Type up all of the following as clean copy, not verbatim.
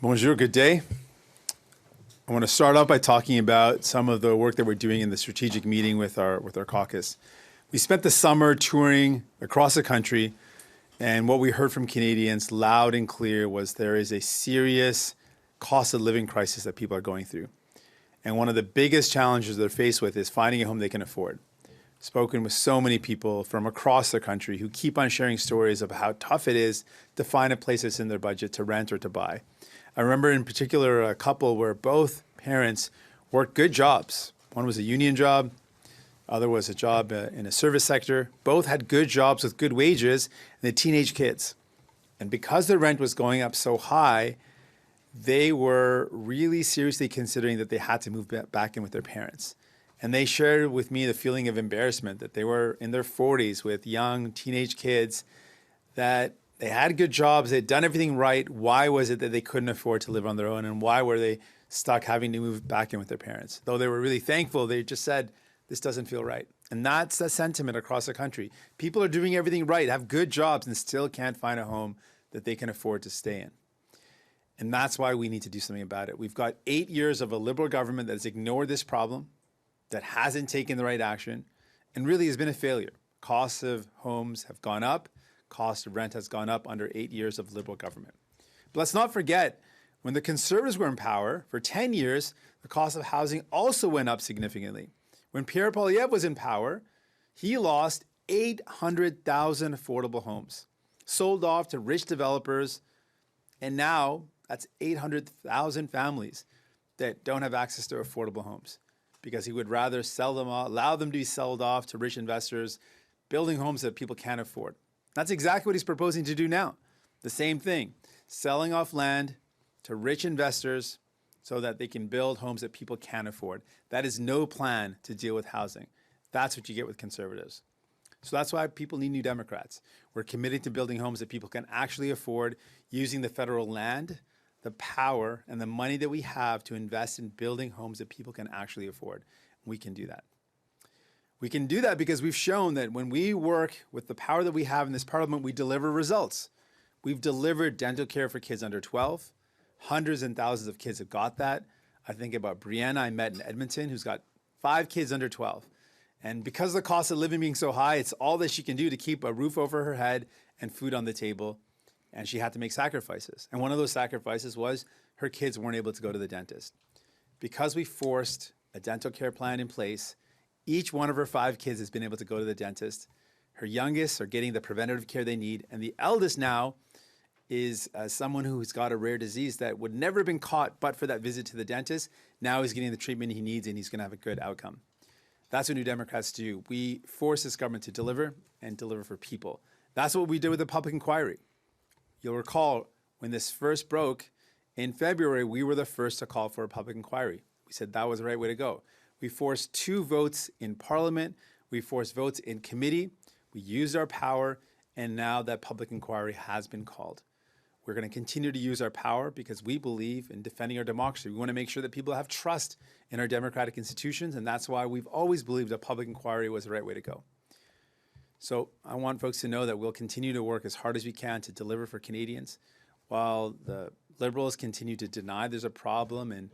Bonjour, good day. I want to start off by talking about some of the work that we're doing in the strategic meeting with our caucus. We spent the summer touring across the country, and what we heard from Canadians loud and clear was there is a serious cost of living crisis that people are going through. And one of the biggest challenges they're faced with is finding a home they can afford. Spoken with so many people from across the country who keep on sharing stories of how tough it is to find a place that's in their budget to rent or to buy. I remember in particular a couple where both parents worked good jobs. One was a union job, other was a job in a service sector. Both had good jobs with good wages and they had teenage kids. And because the rent was going up so high, they were really seriously considering that they had to move back in with their parents. And they shared with me the feeling of embarrassment that they were in their 40s with young teenage kids, that they had good jobs, they'd done everything right. Why was it that they couldn't afford to live on their own? And why were they stuck having to move back in with their parents? Though they were really thankful, they just said, this doesn't feel right. And that's the sentiment across the country. People are doing everything right, have good jobs, and still can't find a home that they can afford to stay in. And that's why we need to do something about it. We've got 8 years of a Liberal government that has ignored this problem, that hasn't taken the right action, and really has been a failure. Costs of homes have gone up. Cost of rent has gone up under 8 years of Liberal government. But let's not forget, when the Conservatives were in power, for 10 years, the cost of housing also went up significantly. When Pierre Poilievre was in power, he lost 800,000 affordable homes, sold off to rich developers, and now that's 800,000 families that don't have access to affordable homes because he would rather sell them all, allow them to be sold off to rich investors, building homes that people can't afford. That's exactly what he's proposing to do now. The same thing, selling off land to rich investors so that they can build homes that people can't afford. That is no plan to deal with housing. That's what you get with Conservatives. So that's why people need New Democrats. We're committed to building homes that people can actually afford, using the federal land, the power, and the money that we have to invest in building homes that people can actually afford. We can do that. We can do that because we've shown that when we work with the power that we have in this parliament, we deliver results. We've delivered dental care for kids under 12. Hundreds and thousands of kids have got that. I think about Brianna I met in Edmonton, who's got 5 kids under 12. And because of the cost of living being so high, it's all that she can do to keep a roof over her head and food on the table. And she had to make sacrifices. And one of those sacrifices was her kids weren't able to go to the dentist. Because we forced a dental care plan in place, each one of her 5 kids has been able to go to the dentist. Her youngest are getting the preventative care they need. And the eldest now is someone who's got a rare disease that would never have been caught but for that visit to the dentist. Now he's getting the treatment he needs and he's going to have a good outcome. That's what New Democrats do. We force this government to deliver and deliver for people. That's what we did with the public inquiry. You'll recall when this first broke in February, we were the first to call for a public inquiry. We said that was the right way to go. We forced 2 votes in Parliament. We forced votes in committee. We used our power, and now that public inquiry has been called. We're going to continue to use our power because we believe in defending our democracy. We want to make sure that people have trust in our democratic institutions, and that's why we've always believed a public inquiry was the right way to go. So I want folks to know that we'll continue to work as hard as we can to deliver for Canadians, while the Liberals continue to deny there's a problem and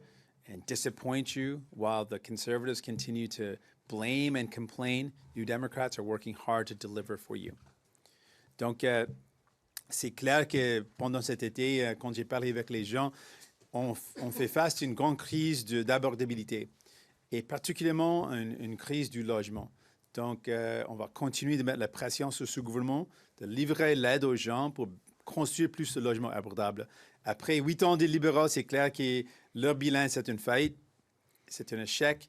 disappoint you, while the Conservatives continue to blame and complain. New Democrats are working hard to deliver for you. Donc, c'est clair que pendant cet été, quand j'ai parlé avec les gens, on fait face à une grande crise d'abordabilité et particulièrement une crise du logement. Donc, on va continuer de mettre la pression sur ce gouvernement, de livrer l'aide aux gens pour construire plus de logements abordables. Après 8 ans des libéraux, c'est clair que leur bilan, c'est une faillite, c'est un échec.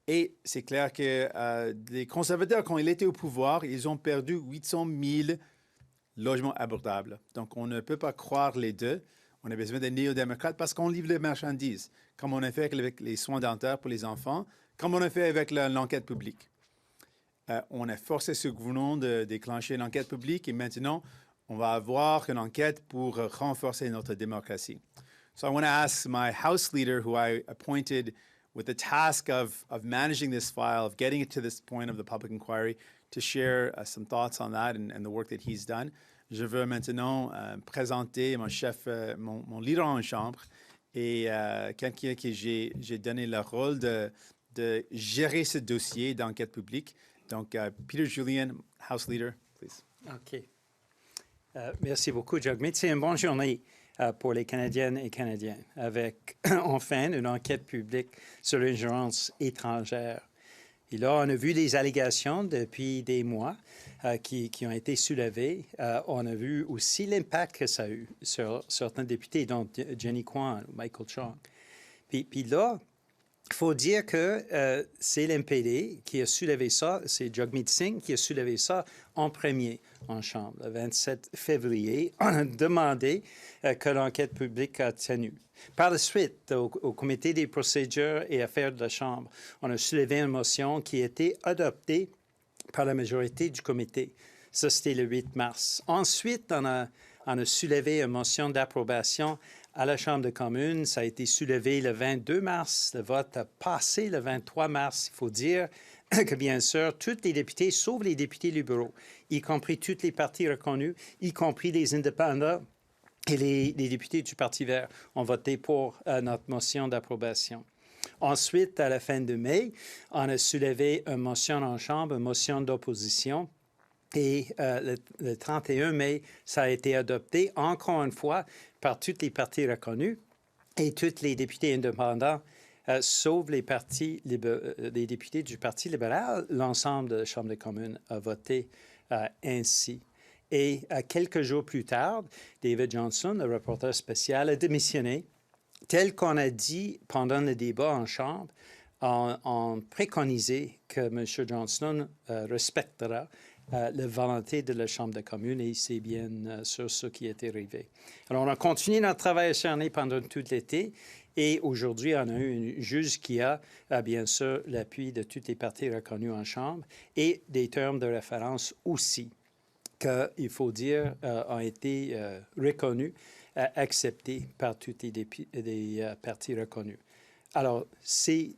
Et c'est clair que les conservateurs, quand ils étaient au pouvoir, ils ont perdu 800 000 logements abordables. Donc, on ne peut pas croire les deux. On a besoin des néo-démocrates parce qu'on livre les marchandises, comme on a fait avec les soins dentaires pour les enfants, comme on a fait avec l'enquête publique. On a forcé ce gouvernement de déclencher une enquête publique et maintenant, on va avoir une enquête pour renforcer notre démocratie. So I want to ask my House Leader, who I appointed with the task of managing this file, of getting it to this point of the public inquiry, to share some thoughts on that and the work that he's done. Je veux maintenant présenter mon chef, mon leader en chambre et quelqu'un que j'ai donné le rôle de gérer ce dossier d'enquête publique. Donc, Peter Julian, House Leader, please. OK. Merci beaucoup, Jagmeet. C'est une bonne journée pour les Canadiennes et Canadiens, avec enfin une enquête publique sur l'ingérence étrangère. Et là, on a vu des allégations depuis des mois qui ont été soulevées. On a vu aussi l'impact que ça a eu sur certains députés, dont Jenny Kwan ou Michael Chong. Puis là, il faut dire que c'est l'NPD qui a soulevé ça, c'est Jagmeet Singh qui a soulevé ça en premier en Chambre. Le 27 février, on a demandé que l'enquête publique a tenu. Par la suite, au Comité des procédures et affaires de la Chambre, on a soulevé une motion qui a été adoptée par la majorité du comité. Ça, c'était le 8 mars. Ensuite, on a soulevé une motion d'approbation à la Chambre des communes. Ça a été soulevé le 22 mars. Le vote a passé le 23 mars. Il faut dire que, bien sûr, tous les députés, sauf les députés libéraux, y compris tous les partis reconnus, y compris les indépendants et les députés du Parti vert, ont voté pour notre motion d'approbation. Ensuite, à la fin de mai, on a soulevé une motion en Chambre, une motion d'opposition. Et le 31 mai, ça a été adopté, encore une fois, par tous les partis reconnus et tous les députés indépendants, sauf les députés du Parti libéral. L'ensemble de la Chambre des communes a voté ainsi. Et quelques jours plus tard, David Johnston, le rapporteur spécial, a démissionné. Tel qu'on a dit pendant le débat en Chambre, on préconisait que M. Johnston respectera la volonté de la Chambre des communes et c'est bien sur ce qui est arrivé. Alors, on a continué notre travail acharné pendant tout l'été et aujourd'hui, on a eu une juge qui a, bien sûr, l'appui de tous les partis reconnus en Chambre et des termes de référence aussi, qu'il faut dire, ont été reconnus, acceptés par tous les partis reconnus. Alors, c'est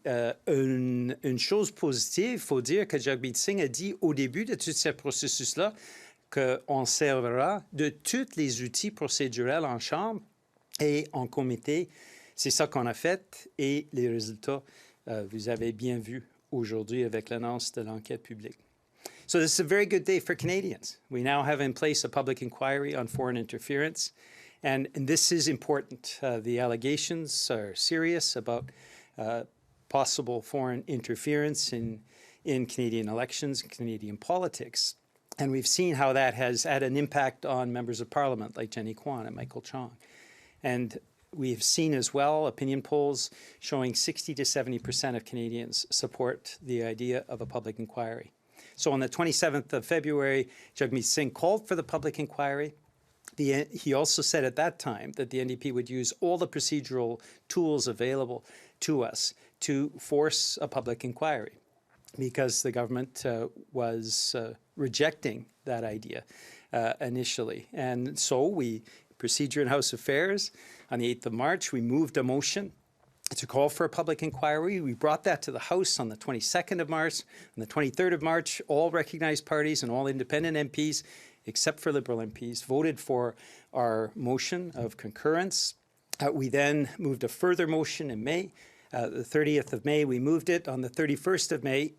une chose positive. Il faut dire que Jagmeet Singh a dit au début de tout ce processus-là qu'on servira de tous les outils procédurels en Chambre et en comité. C'est ça qu'on a fait et les résultats, vous avez bien vu aujourd'hui avec l'annonce de l'enquête publique. So this is a very good day for Canadians. We now have in place a public inquiry on foreign interference. And this is important. The allegations are serious about possible foreign interference in Canadian elections, Canadian politics. And we've seen how that has had an impact on members of Parliament like Jenny Kwan and Michael Chong. And we've seen as well opinion polls showing 60 to 70% of Canadians support the idea of a public inquiry. So on the 27th of February, Jagmeet Singh called for the public inquiry. He also said at that time that the NDP would use all the procedural tools available to us to force a public inquiry because the government was rejecting that idea initially. And so we, procedure in House Affairs, on the 8th of March, we moved a motion to call for a public inquiry. We brought that to the House on the 22nd of March. On the 23rd of March, all recognized parties and all independent MPs, except for Liberal MPs, voted for our motion of concurrence. We then moved a further motion in May. The 30th of May, we moved it. On the 31st of May,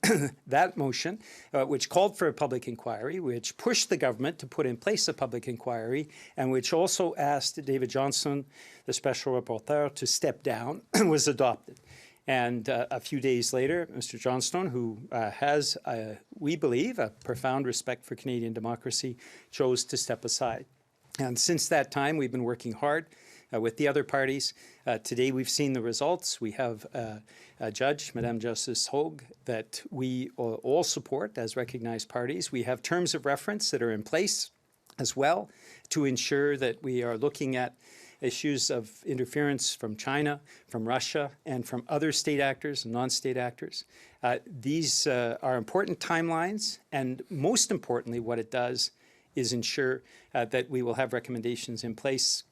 that motion, which called for a public inquiry, which pushed the government to put in place a public inquiry, and which also asked David Johnston, the special rapporteur, to step down, was adopted. And a few days later, Mr. Johnston, who has, we believe, a profound respect for Canadian democracy, chose to step aside. And since that time, we've been working hard with the other parties. Today, we've seen the results. We have a judge, Madame Justice Hogue, that we all support as recognized parties. We have terms of reference that are in place as well to ensure that we are looking at issues of interference from China, from Russia, and from other state actors and non-state actors. These are important timelines, and most importantly, what it does is ensure that we will have recommendations in place,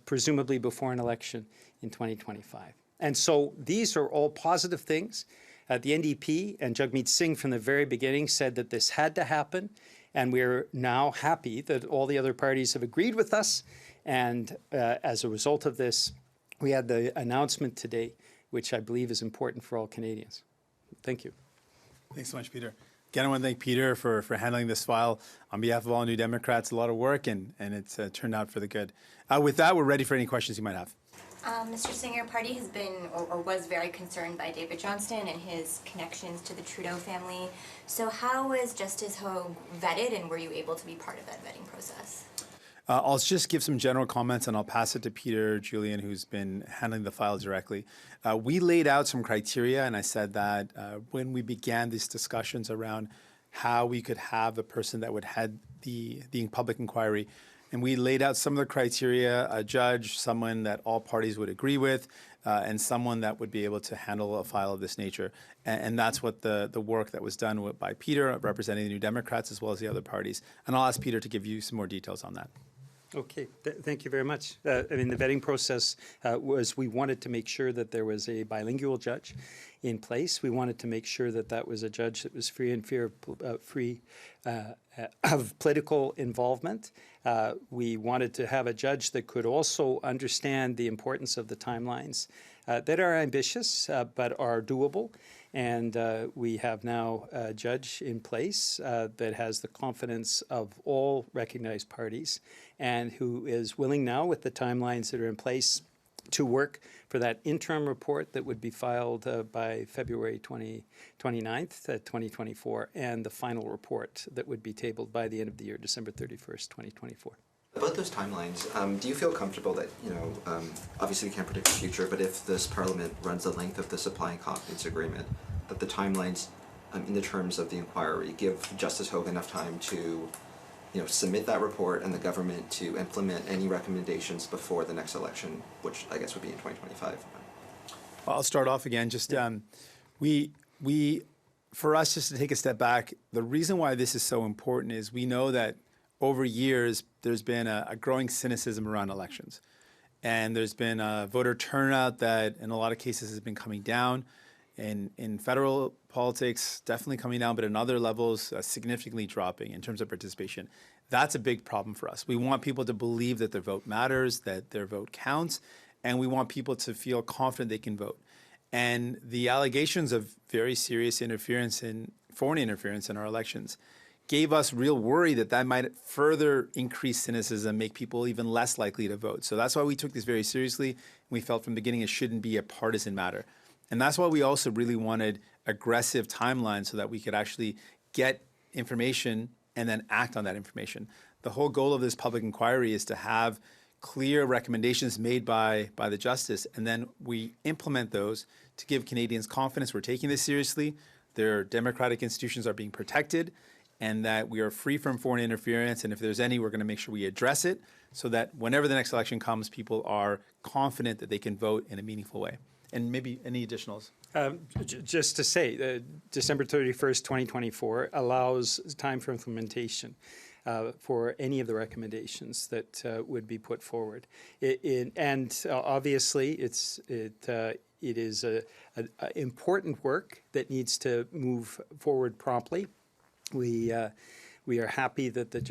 presumably before an election in 2025. And so these are all positive things. The NDP and Jagmeet Singh from the very beginning said that this had to happen, And we're now happy that all the other parties have agreed with us. And as a result of this, we had the announcement today, which I believe is important for all Canadians. Thank you. Thanks so much, Peter. Again, I want to thank Peter for handling this file on behalf of all New Democrats. A lot of work, and it's turned out for the good. With that, we're ready for any questions you might have. Mr. Singh, your party has been or was very concerned by David Johnston and his connections to the Trudeau family. So how was Justice Hogue vetted, and were you able to be part of that vetting process? I'll just give some general comments, and I'll pass it to Peter Julian, who's been handling the file directly. We laid out some criteria, and I said that when we began these discussions around how we could have the person that would head the public inquiry, and we laid out some of the criteria: a judge, someone that all parties would agree with, and someone that would be able to handle a file of this nature. And that's what the work that was done by Peter, representing the New Democrats, as well as the other parties. And I'll ask Peter to give you some more details on that. Okay, thank you very much. I mean, the vetting process was we wanted to make sure that there was a bilingual judge in place. We wanted to make sure that that was a judge that was free of political involvement. We wanted to have a judge that could also understand the importance of the timelines that are ambitious but are doable. And we have now a judge in place that has the confidence of all recognized parties and who is willing now, with the timelines that are in place, to work for that interim report that would be filed by February 29th, 2024, and the final report that would be tabled by the end of the year, December 31st, 2024. About those timelines, do you feel comfortable that, obviously we can't predict the future, but if this Parliament runs the length of the supply and confidence agreement, that the timelines in the terms of the inquiry give Justice Hogue enough time to, submit that report and the government to implement any recommendations before the next election, which I guess would be in 2025? I'll start off again. Just for us, just to take a step back, the reason why this is so important is we know that over years, there's been a growing cynicism around elections. And there's been a voter turnout that, in a lot of cases, has been coming down. In federal politics, definitely coming down, but in other levels, significantly dropping in terms of participation. That's a big problem for us. We want people to believe that their vote matters, that their vote counts, and we want people to feel confident they can vote. And the allegations of very serious interference and foreign interference in our elections gave us real worry that that might further increase cynicism, make people even less likely to vote. So that's why we took this very seriously. We felt from the beginning it shouldn't be a partisan matter. And that's why we also really wanted aggressive timelines so that we could actually get information and then act on that information. The whole goal of this public inquiry is to have clear recommendations made by the justice, and then we implement those to give Canadians confidence we're taking this seriously, their democratic institutions are being protected, and that we are free from foreign interference. And if there's any, we're going to make sure we address it so that whenever the next election comes, people are confident that they can vote in a meaningful way. And maybe any additionals? Just to say, December 31st, 2024 allows time for implementation for any of the recommendations that would be put forward. Obviously, it is a important work that needs to move forward promptly. We are happy that the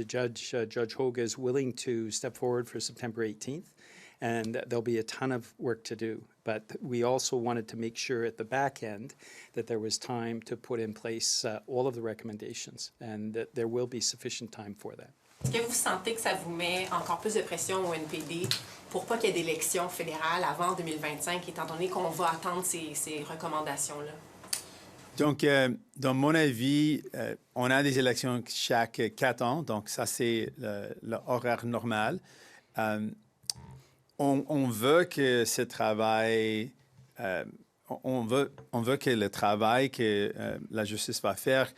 Judge Hogue is willing to step forward for September 18th. And there'll be a ton of work to do. But we also wanted to make sure at the back end that there was time to put in place all of the recommendations, and that there will be sufficient time for that. Est-ce que vous sentez que ça vous met encore plus de pression au NPD pour pas qu'il y ait d'élections fédérales avant 2025, étant donné qu'on va attendre ces recommandations-là? Donc, dans mon avis, on a des élections chaque 4 ans, donc ça c'est l'horaire normal. On veut que ce travail, on veut que le travail que la justice va faire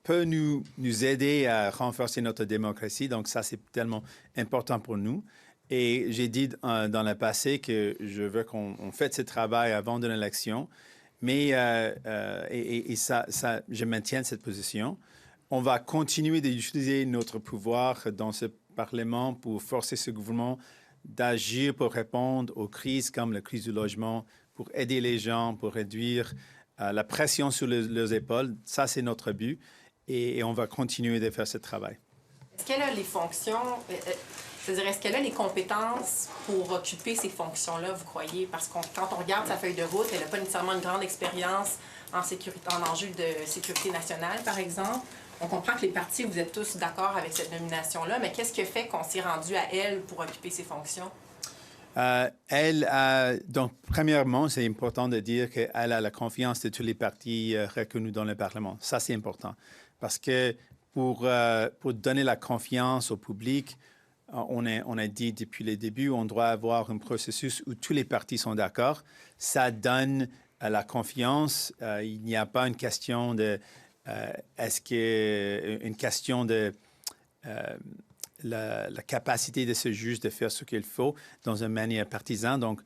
peut nous aider à renforcer notre démocratie. Donc ça, c'est tellement important pour nous. Et j'ai dit dans le passé que je veux qu'on fasse ce travail avant une élection. Mais ça, je maintiens cette position. On va continuer d'utiliser notre pouvoir dans ce Parlement pour forcer ce gouvernement d'agir pour répondre aux crises comme la crise du logement, pour aider les gens, pour réduire la pression sur leurs épaules. Ça, c'est notre but et on va continuer de faire ce travail. Est-ce qu'elle a les fonctions, c'est-à-dire est-ce qu'elle a les compétences pour occuper ces fonctions-là, vous croyez? Parce que quand on regarde sa feuille de route, elle n'a pas nécessairement une grande expérience en enjeux de sécurité nationale, par exemple. On comprend que les partis, vous êtes tous d'accord avec cette nomination-là, mais qu'est-ce qui a fait qu'on s'est rendu à elle pour occuper ces fonctions? Donc, premièrement, c'est important de dire qu'elle a la confiance de tous les partis reconnus dans le Parlement. Ça, c'est important. Parce que pour donner la confiance au public, on a dit depuis le début, on doit avoir un processus où tous les partis sont d'accord. Ça donne la confiance. Il n'y a pas une question de... une question de... la capacité de ce juge de faire ce qu'il faut dans une manière partisane. Donc,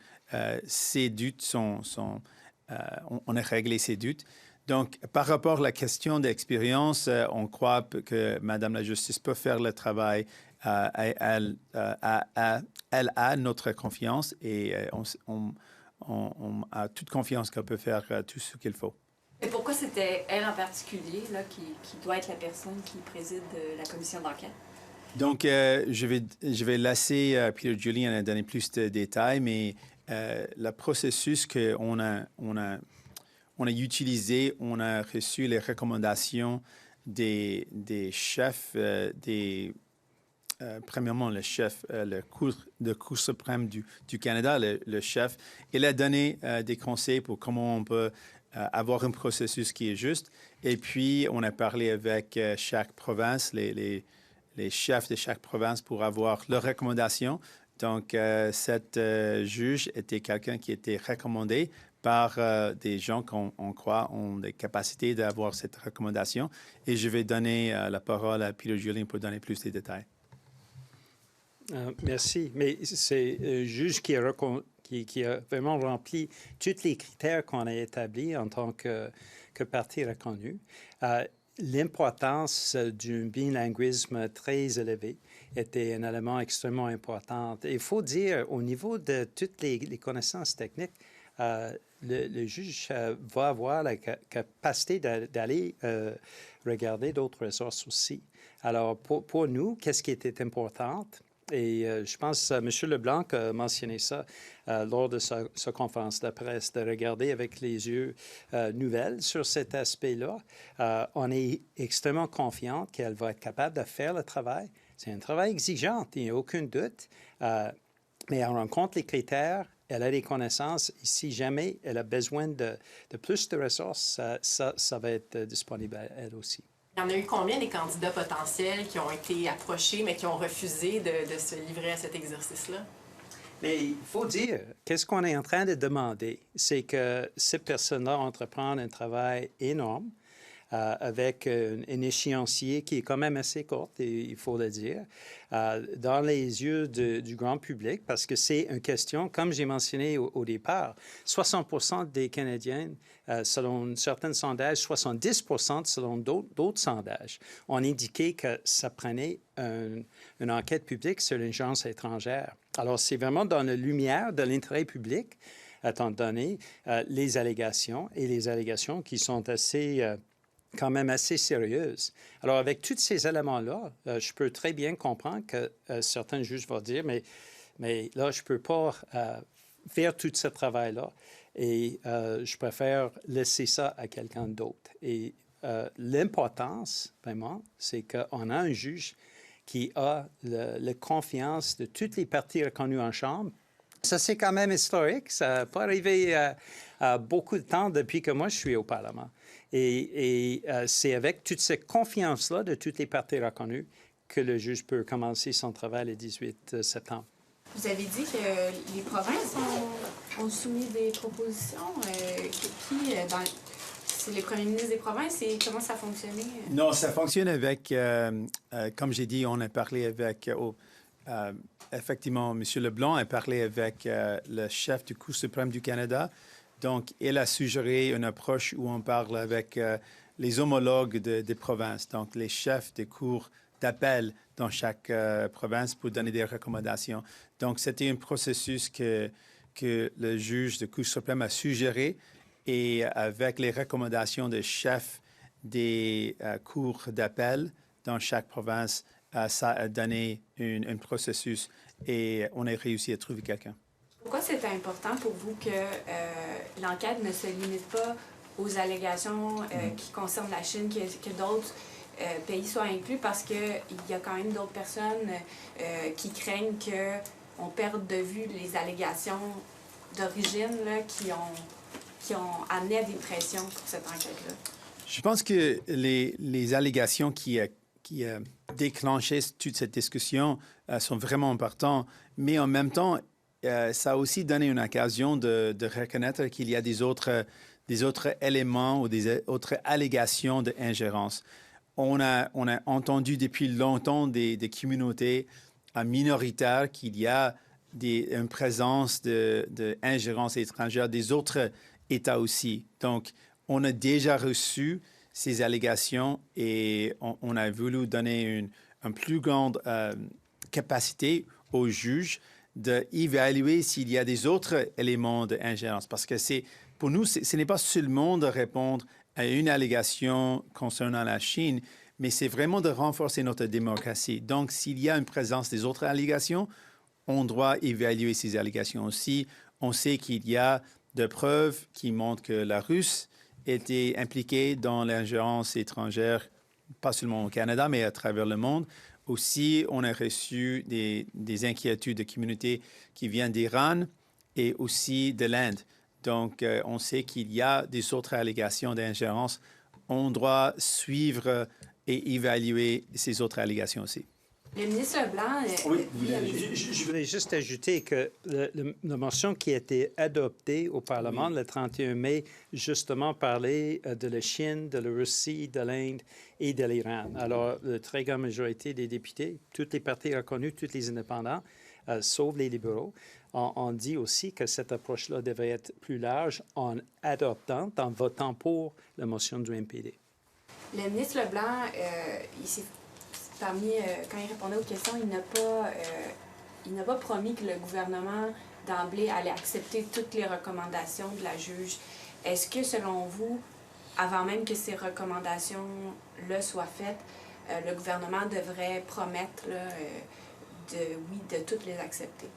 ces doutes on a réglé ces doutes. Donc, par rapport à la question d'expérience, on croit que Madame la Justice peut faire le travail. Elle a notre confiance et on a toute confiance qu'elle peut faire tout ce qu'il faut. Et pourquoi c'était elle en particulier là, qui doit être la personne qui préside la commission d'enquête? Donc, je vais laisser Peter Julian donner plus de détails, mais le processus qu'on a utilisé, on a reçu les recommandations des chefs, premièrement, le chef, de Cour suprême du Canada, le chef, il a donné des conseils pour comment on peut avoir un processus qui est juste. Et puis, on a parlé avec chaque province, les chefs de chaque province pour avoir leurs recommandations. Donc, cette juge était quelqu'un qui était recommandé par des gens qu'on croit ont des capacités d'avoir cette recommandation. Et je vais donner la parole à Peter Julian pour donner plus de détails. Merci. Mais c'est un juge qui a vraiment rempli tous les critères qu'on a établis en tant que parti reconnu. L'importance d'un bilinguisme très élevé était un élément extrêmement important. Il faut dire, au niveau de toutes les connaissances techniques, le juge va avoir la capacité d'aller regarder d'autres ressources aussi. Alors, pour nous, qu'est-ce qui était important? Et je pense que M. LeBlanc a mentionné ça lors de sa conférence de presse, de regarder avec les yeux nouvelles sur cet aspect-là. On est extrêmement confiant qu'elle va être capable de faire le travail. C'est un travail exigeant, il n'y a aucun doute, mais elle rencontre les critères, elle a des connaissances, et si jamais elle a besoin de plus de ressources, ça va être disponible à elle aussi. Il y en a eu combien des candidats potentiels qui ont été approchés, mais qui ont refusé de se livrer à cet exercice-là? Mais il faut dire, qu'est-ce qu'on est en train de demander? C'est que ces personnes-là entreprennent un travail énorme avec un échéancier qui est quand même assez court, il faut le dire, dans les yeux du grand public, parce que c'est une question, comme j'ai mentionné au départ, 60% des Canadiens, selon certains sondages, 70% selon d'autres sondages, ont indiqué que ça prenait une enquête publique sur l'ingérence étrangère. Alors, c'est vraiment dans la lumière de l'intérêt public, étant donné les allégations qui sont quand même assez sérieuses. Alors, avec tous ces éléments-là, je peux très bien comprendre que certains juges vont dire, mais là, je ne peux pas faire tout ce travail-là et je préfère laisser ça à quelqu'un d'autre. Et l'importance, vraiment, c'est qu'on a un juge qui a la confiance de toutes les parties reconnues en Chambre. Ça, c'est quand même historique. Ça n'a pas arrivé beaucoup de temps depuis que moi, je suis au Parlement. Et c'est avec toute cette confiance-là de toutes les parties reconnues que le juge peut commencer son travail le 18 septembre. Vous avez dit que les provinces ont soumis des propositions. C'est le premier ministre des provinces et comment ça fonctionnait? Non, ça fonctionne avec, comme j'ai dit, on a parlé avec, effectivement, M. LeBlanc a parlé avec le chef du Cour suprême du Canada. Donc, il a suggéré une approche où on parle avec les homologues des provinces, donc les chefs des cours d'appel dans chaque province pour donner des recommandations. Donc, c'était un processus que le juge de Cour suprême a suggéré et avec les recommandations des chefs des cours d'appel dans chaque province, ça a donné un processus et on a réussi à trouver quelqu'un. Pourquoi c'est important pour vous que l'enquête ne se limite pas aux allégations qui concernent la Chine, que d'autres pays soient inclus? Parce qu'il y a quand même d'autres personnes qui craignent qu'on perde de vue les allégations d'origine là, qui ont amené à des pressions pour cette enquête-là. Je pense que les allégations qui déclenchaient toute cette discussion sont vraiment importantes, mais en même temps, ça a aussi donné une occasion de reconnaître qu'il y a des autres éléments ou des autres allégations d'ingérence. On a entendu depuis longtemps des communautés minoritaires qu'il y a une présence d'ingérence étrangère des autres États aussi. Donc, on a déjà reçu ces allégations et on a voulu donner une plus grande capacité aux juges d'évaluer s'il y a des autres éléments d'ingérence. Parce que pour nous, ce n'est pas seulement de répondre à une allégation concernant la Chine, mais c'est vraiment de renforcer notre démocratie. Donc, s'il y a une présence des autres allégations, on doit évaluer ces allégations aussi. On sait qu'il y a des preuves qui montrent que la Russie était impliquée dans l'ingérence étrangère, pas seulement au Canada, mais à travers le monde. Aussi, on a reçu des inquiétudes de communautés qui viennent d'Iran et aussi de l'Inde. Donc, on sait qu'il y a des autres allégations d'ingérence. On doit suivre et évaluer ces autres allégations aussi. Le ministre LeBlanc... Je voulais juste ajouter que la motion qui a été adoptée au Parlement le 31 mai, justement, parlait de la Chine, de la Russie, de l'Inde et de l'Iran. Alors, la très grande majorité des députés, tous les partis reconnus, tous les indépendants, sauf les libéraux, ont dit aussi que cette approche-là devrait être plus large en adoptant, en votant pour la motion du MPD. Le ministre LeBlanc, quand il répondait aux questions, il n'a pas promis que le gouvernement d'emblée allait accepter toutes les recommandations de la juge. Est-ce que, selon vous, avant même que ces recommandations-là soient faites, le gouvernement devrait promettre de toutes les accepter?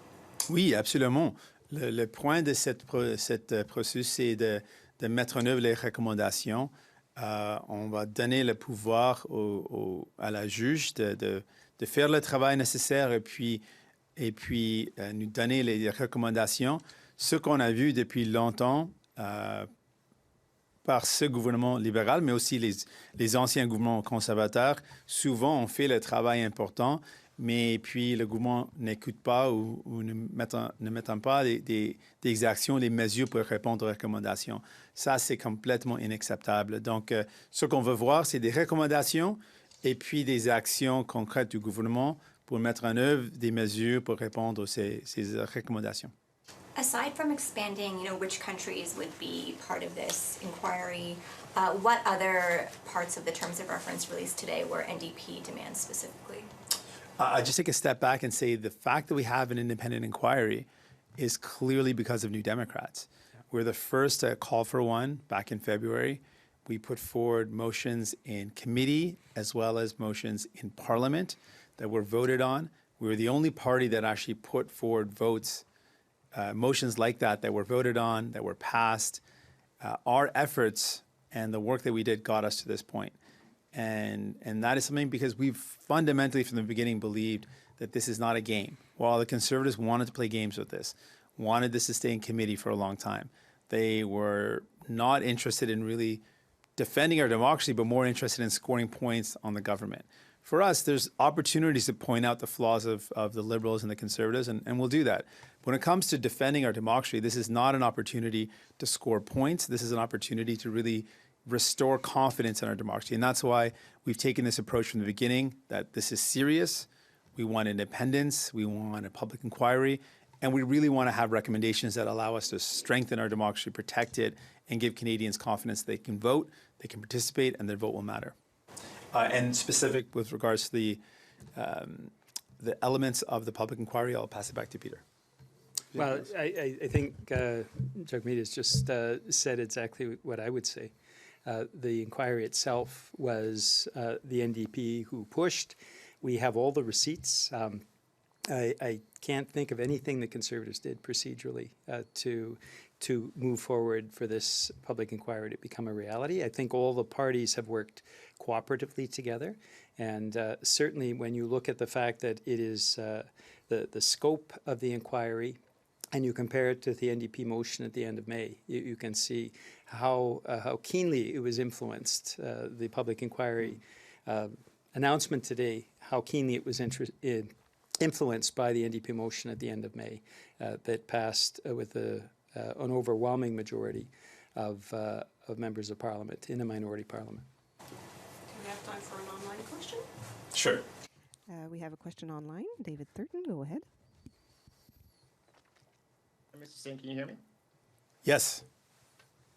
Oui, absolument. Le point de cette processus, c'est de mettre en œuvre les recommandations. On va donner le pouvoir à la juge de faire le travail nécessaire et puis nous donner les recommandations. Ce qu'on a vu depuis longtemps par ce gouvernement libéral, mais aussi les anciens gouvernements conservateurs, souvent on fait le travail important, mais puis le gouvernement n'écoute pas ou ne met pas des actions, des mesures pour répondre aux recommandations. Ça, c'est complètement inacceptable. Donc, ce qu'on veut voir, c'est des recommandations et puis des actions concrètes du gouvernement pour mettre en œuvre des mesures pour répondre à ces recommandations. Aside from expanding, which countries would be part of this inquiry, what other parts of the terms of reference released today were NDP demands specifically? I just take a step back and say the fact that we have an independent inquiry is clearly because of New Democrats. We're the first to call for one back in February. We put forward motions in committee as well as motions in Parliament that were voted on. We were the only party that actually put forward motions like that were voted on, that were passed. Our efforts and the work that we did got us to this point. And that is something because we've fundamentally from the beginning believed that this is not a game. While the Conservatives wanted to play games with this, wanted this to stay in committee for a long time, they were not interested in really defending our democracy, but more interested in scoring points on the government. For us, there's opportunities to point out the flaws of the Liberals and the Conservatives, and we'll do that. When it comes to defending our democracy, this is not an opportunity to score points. This is an opportunity to really restore confidence in our democracy. And that's why we've taken this approach from the beginning, that this is serious. We want independence. We want a public inquiry. And we really want to have recommendations that allow us to strengthen our democracy, protect it, and give Canadians confidence they can vote, they can participate, and their vote will matter. And specific with regards to the elements of the public inquiry, I'll pass it back to Peter. Well, I think Jagmeet has just said exactly what I would say. The inquiry itself was the NDP who pushed. We have all the receipts. I can't think of anything the Conservatives did procedurally to move forward for this public inquiry to become a reality. I think all the parties have worked cooperatively together. And certainly when you look at the fact that it is the scope of the inquiry and you compare it to the NDP motion at the end of May, you can see how keenly it was influenced, the public inquiry announcement today, how keenly it was influenced by the NDP motion at the end of May that passed with an overwhelming majority of members of Parliament in a minority Parliament. Do we have time for an online question? Sure. We have a question online. David Thurton, go ahead. Mr. Singh, can you hear me? Yes.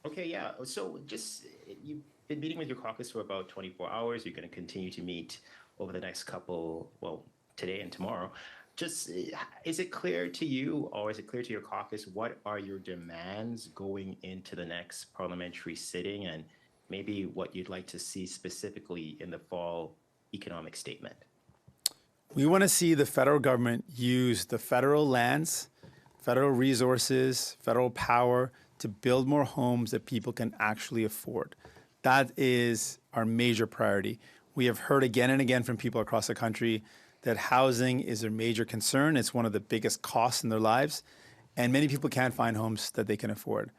Okay, yeah. So just, you've been meeting with your caucus for about 24 hours. You're going to continue to meet over the next couple, well, today and tomorrow. Just, is it clear to you or is it clear to your caucus what are your demands going into the next parliamentary sitting and maybe what you'd like to see specifically in the fall economic statement? We want to see the federal government use the federal lands, federal resources, federal power to build more homes that people can actually afford. That is our major priority. We have heard again and again from people across the country that housing is a major concern. It's one of the biggest costs in their lives. And many people can't find homes that they can afford.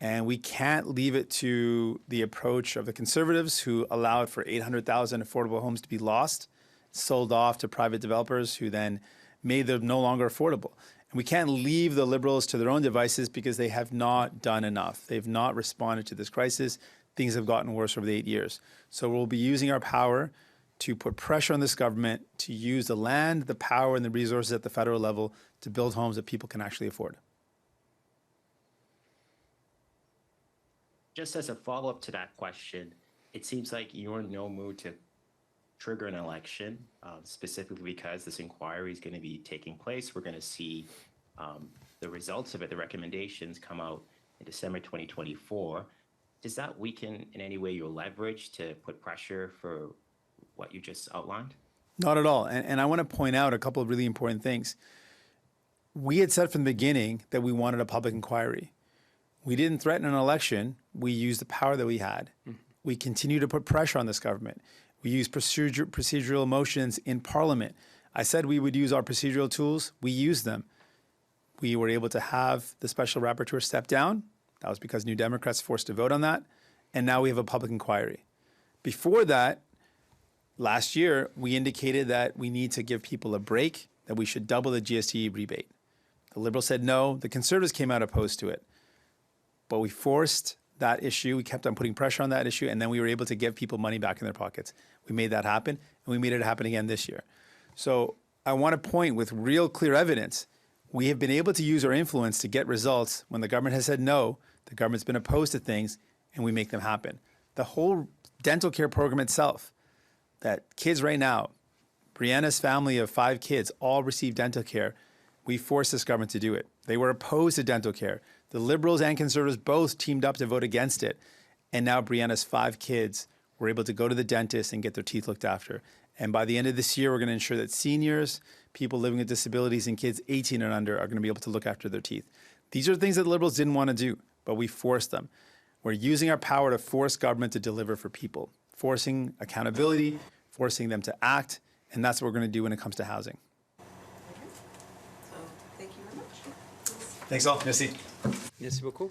And we can't leave it to the approach of the Conservatives who allowed for 800,000 affordable homes to be lost, sold off to private developers who then made them no longer affordable. And we can't leave the Liberals to their own devices because they have not done enough. They've not responded to this crisis. Things have gotten worse over the 8 years. So we'll be using our power to put pressure on this government to use the land, the power, and the resources at the federal level to build homes that people can actually afford. Just as a follow-up to that question, it seems like you're in no mood to trigger an election, specifically because this inquiry is going to be taking place. We're going to see the results of it, the recommendations come out in December 2024. Does that weaken in any way your leverage to put pressure for what you just outlined? Not at all. And I want to point out a couple of really important things. We had said from the beginning that we wanted a public inquiry. We didn't threaten an election. We used the power that we had. We continue to put pressure on this government. We use procedural motions in Parliament. I said we would use our procedural tools. We used them. We were able to have the special rapporteur step down. That was because New Democrats forced a vote on that. And now we have a public inquiry. Before that, last year, we indicated that we need to give people a break, that we should double the GST rebate. The Liberals said no. The Conservatives came out opposed to it. But we forced that issue. We kept on putting pressure on that issue, and then we were able to give people money back in their pockets. We made that happen, and we made it happen again this year. So I want to point with real clear evidence. We have been able to use our influence to get results when the government has said no, the government's been opposed to things, and we make them happen. The whole dental care program itself, that kids right now, Brianna's family of 5 kids, all receive dental care. We forced this government to do it. They were opposed to dental care. The Liberals and Conservatives both teamed up to vote against it. And now Brianna's 5 kids were able to go to the dentist and get their teeth looked after. And by the end of this year, we're going to ensure that seniors, people living with disabilities, and kids 18 and under are going to be able to look after their teeth. These are things that Liberals didn't want to do, but we forced them. We're using our power to force government to deliver for people, forcing accountability, forcing them to act, and that's what we're going to do when it comes to housing. So, thank you very much. Thanks all. Merci. Merci beaucoup.